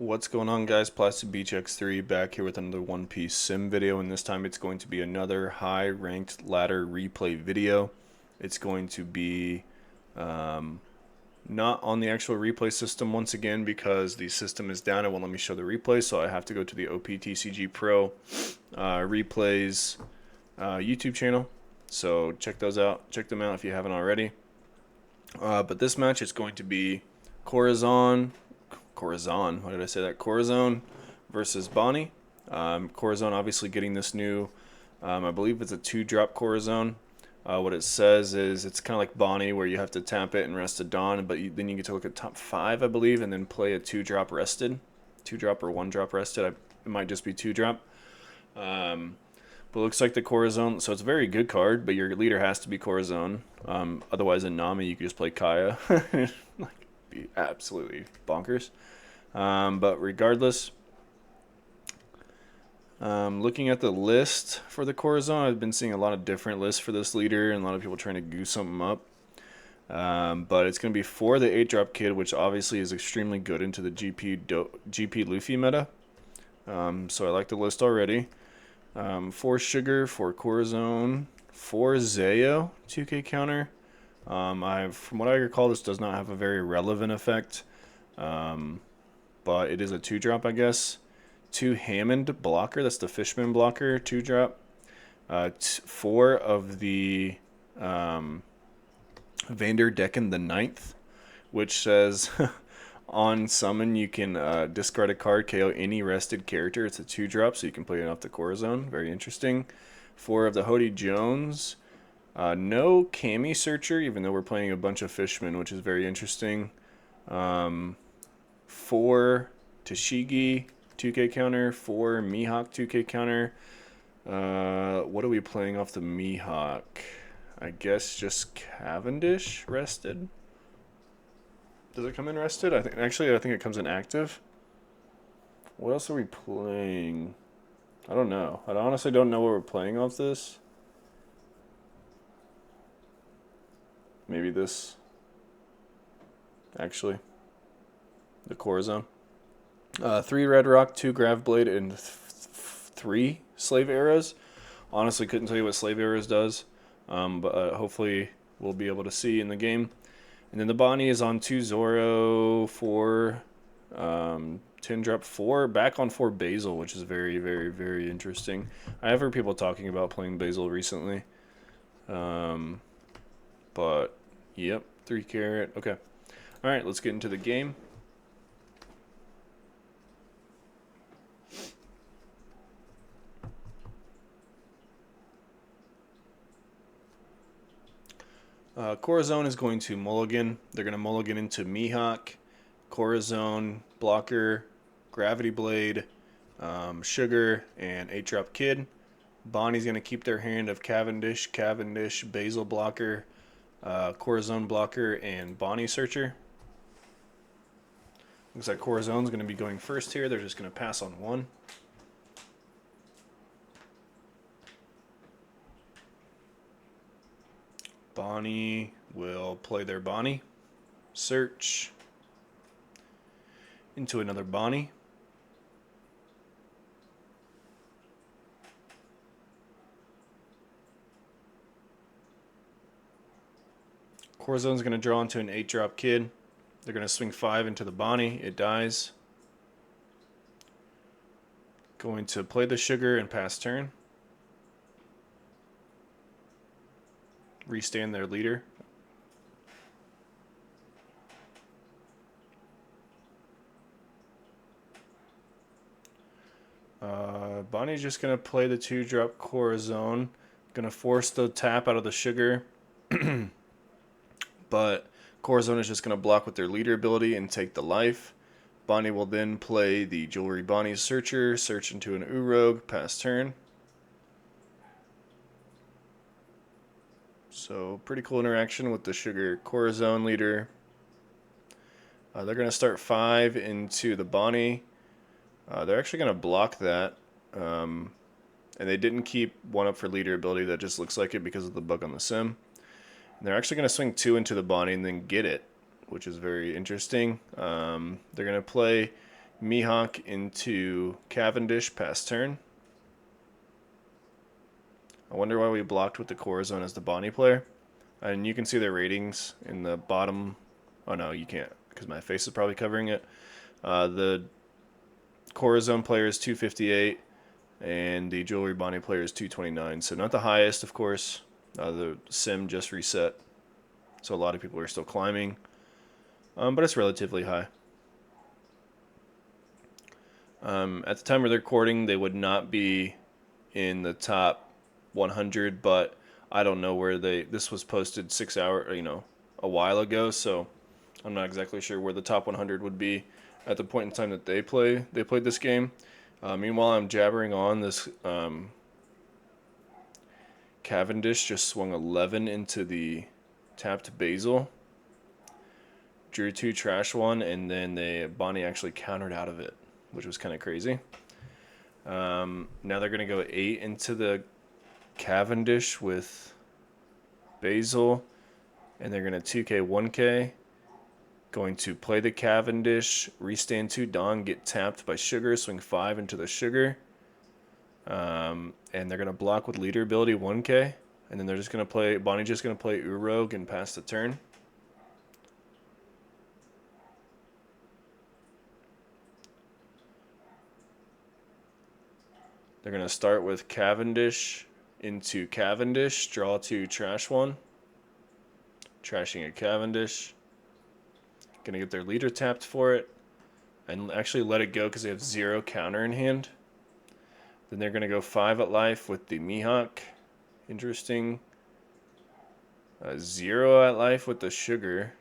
What's going on, guys? Plastic Beach X3 back here with another One Piece sim video, and this time it's going to be another high ranked ladder replay video. It's going to be not on the actual replay system once again because the system is down. It won't let me show the replay, so I have to go to the OP Pro replays YouTube channel. So check those out. Check them out if you haven't already. But this match is going to be Corazon, why did I say that? Corazon versus Bonney. Corazon obviously getting this new, I believe it's a 2-drop Corazon. What it says is it's kind of like Bonney where you have to tap it and rest a Dawn, but then you get to look at top 5, I believe, and then play a 2-drop rested. 2-drop or 1-drop rested. It might just be 2-drop. But it looks like the Corazon, so it's a very good card, but your leader has to be Corazon. Otherwise, in Nami, you could just play Kaya. Like, be absolutely bonkers. But regardless, looking at the list for the Corazon, I've been seeing a lot of different lists for this leader, and a lot of people trying to goose something up. But it's going to be for the 8-drop kid, which obviously is extremely good into the GP Luffy meta. So I like the list already. 4 Sugar, 4 Corazon, 4 Zayo, 2k counter. From what I recall, this does not have a very relevant effect. But it is a 2-drop, I guess. 2 Hammond blocker, that's the Fishman blocker, 2-drop. 4 of the Vanderdecken the 9th, which says on summon you can discard a card, KO any rested character. It's a 2-drop, so you can play it off the Corazon. Very interesting. 4 of the Hody Jones. No Kami Searcher, even though we're playing a bunch of Fishmen, which is very interesting. 4 Tashigi, 2k counter. 4 Mihawk, 2k counter. What are we playing off the Mihawk? I guess just Cavendish rested. Does it come in rested? I think it comes in active. What else are we playing? I don't know. I honestly don't know what we're playing off this. Maybe this. Actually. The Corazon. 3 Red Rock, 2 Grav Blade, and 3 Slave Arrows. Honestly, couldn't tell you what Slave Arrows does. But hopefully we'll be able to see in the game. And then the Bonney is on 2 Zoro, 4 10-drop, 4 back on 4 Basil, which is very, very, very interesting. I have heard people talking about playing Basil recently. But yep, 3 carat. Okay. All right, let's get into the game. Corazon is going to mulligan. They're going to mulligan into Mihawk, Corazon, Blocker, Gravity Blade, Sugar, and 8-drop Kid. Bonnie's going to keep their hand of Cavendish, Basil Blocker, Corazon Blocker, and Bonney Searcher. Looks like Corazon's going to be going first here. They're just going to pass on 1. Bonney will play their Bonney. Search into another Bonney. Corazon's going to draw into an 8-drop Kid. They're going to swing 5 into the Bonney. It dies. Going to play the Sugar and pass turn. Restand their leader. Bonnie's just going to play the 2-drop Corazon. Going to force the tap out of the Sugar. But Corazon is just going to block with their leader ability and take the life. Bonney will then play the Jewelry Bonnie Searcher, search into an Urog, pass turn. So pretty cool interaction with the Sugar Corazon leader. They're going to start 5 into the Bonney. They're actually going to block that. And they didn't keep 1 up for leader ability. That just looks like it because of the bug on the sim. And they're actually going to swing 2 into the Bonney and then get it, which is very interesting. They're going to play Mihawk into Cavendish pass turn. I wonder why we blocked with the Corazon as the Bonney player. And you can see their ratings in the bottom. Oh no, you can't, because my face is probably covering it. The Corazon player is 258, and the Jewelry Bonney player is 229. So not the highest, of course. The sim just reset, so a lot of people are still climbing, but it's relatively high. At the time of the recording, they would not be in the top 100, but I don't know where this was posted 6 hours, a while ago, so I'm not exactly sure where the top 100 would be at the point in time that they played this game. Meanwhile, I'm jabbering on this. Cavendish just swung 11 into the tapped Basil, drew 2 trash 1, and then Bonney actually countered out of it, which was kind of crazy. Now they're going to go 8 into the Cavendish with Basil, and they're going to 2K 1K. Going to play the Cavendish, restand 2 Dawn, get tapped by Sugar, swing 5 into the Sugar. And they're going to block with leader ability 1K. And then they're just going to play, Bonney's just going to play Urogue and pass the turn. They're going to start with Cavendish into Cavendish, draw 2, trash 1. Trashing a Cavendish. Going to get their leader tapped for it. And actually let it go because they have 0 counter in hand. Then they're going to go 5 at life with the Mihawk. Interesting. 0 at life with the Sugar.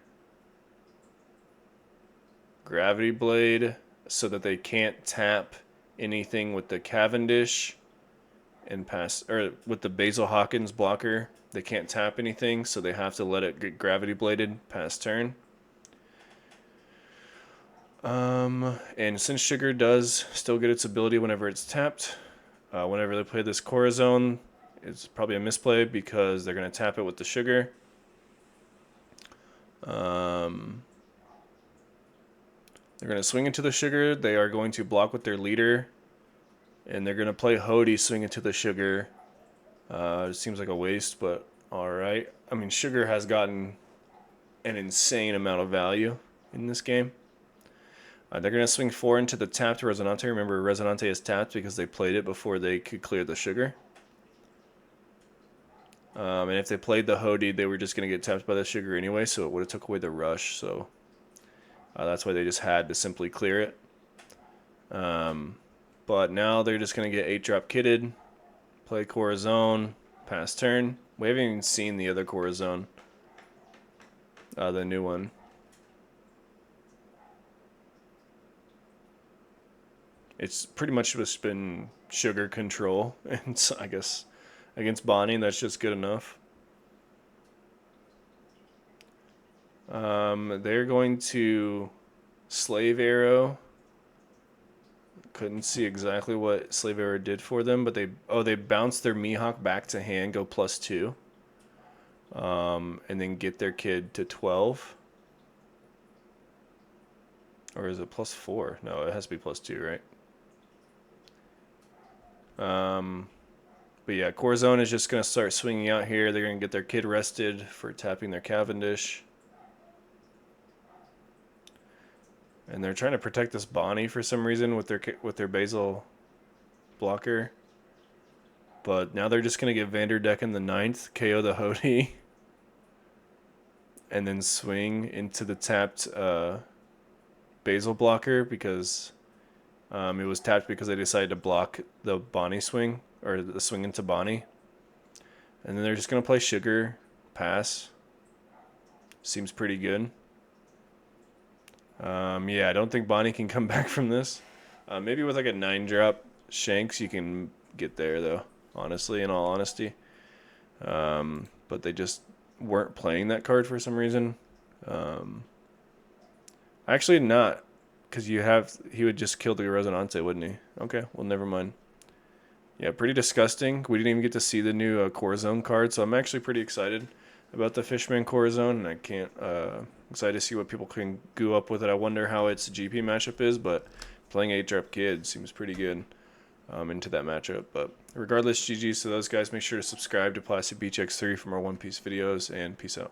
Gravity Blade so that they can't tap anything with the Cavendish and pass, or with the Basil Hawkins blocker. They can't tap anything, so they have to let it get Gravity Bladed past turn. And since Sugar does still get its ability whenever it's tapped, whenever they play this Corazon, it's probably a misplay because they're going to tap it with the Sugar. They're going to swing into the Sugar. They are going to block with their leader. And they're going to play Hody, swing into the Sugar. It seems like a waste, but alright. I mean, Sugar has gotten an insane amount of value in this game. They're going to swing 4 into the tapped Rosinante. Remember, Rosinante is tapped because they played it before they could clear the Sugar. And if they played the Hody, they were just going to get tapped by the Sugar anyway, so it would have took away the rush. So that's why they just had to simply clear it. But now they're just going to get 8-drop kitted, play Corazon, pass turn. We haven't even seen the other Corazon, the new one. It's pretty much just been Sugar control, and so I guess against Bonney, that's just good enough. They're going to Slave Arrow. Couldn't see exactly what Slave Arrow did for them, but they bounced their Mihawk back to hand, go +2, and then get their kid to 12. Or is it +4? No, it has to be +2, right? But yeah, Corazon is just going to start swinging out here. They're going to get their kid rested for tapping their Cavendish. And they're trying to protect this Bonney for some reason with their Basil blocker. But now they're just going to get Vanderdeck in the 9th, KO the Hody. And then swing into the tapped Basil blocker because it was tapped because they decided to block the Bonney swing, or the swing into Bonney. And then they're just going to play Sugar, pass. Seems pretty good. Yeah, I don't think Bonney can come back from this. Maybe with like a 9-drop Shanks you can get there though, honestly, in all honesty. But they just weren't playing that card for some reason. Actually not, because he would just kill the Rosinante, wouldn't he? Okay, well, never mind. Yeah, pretty disgusting. We didn't even get to see the new Corazon card, so I'm actually pretty excited about the Fishman Corazon, and I can't excited to see what people can goo up with it. I wonder how its GP matchup is, but playing 8-drop kid seems pretty good into that matchup. But regardless, GG's to those guys. Make sure to subscribe to Plastic Beach X3 for more One Piece videos, and peace out.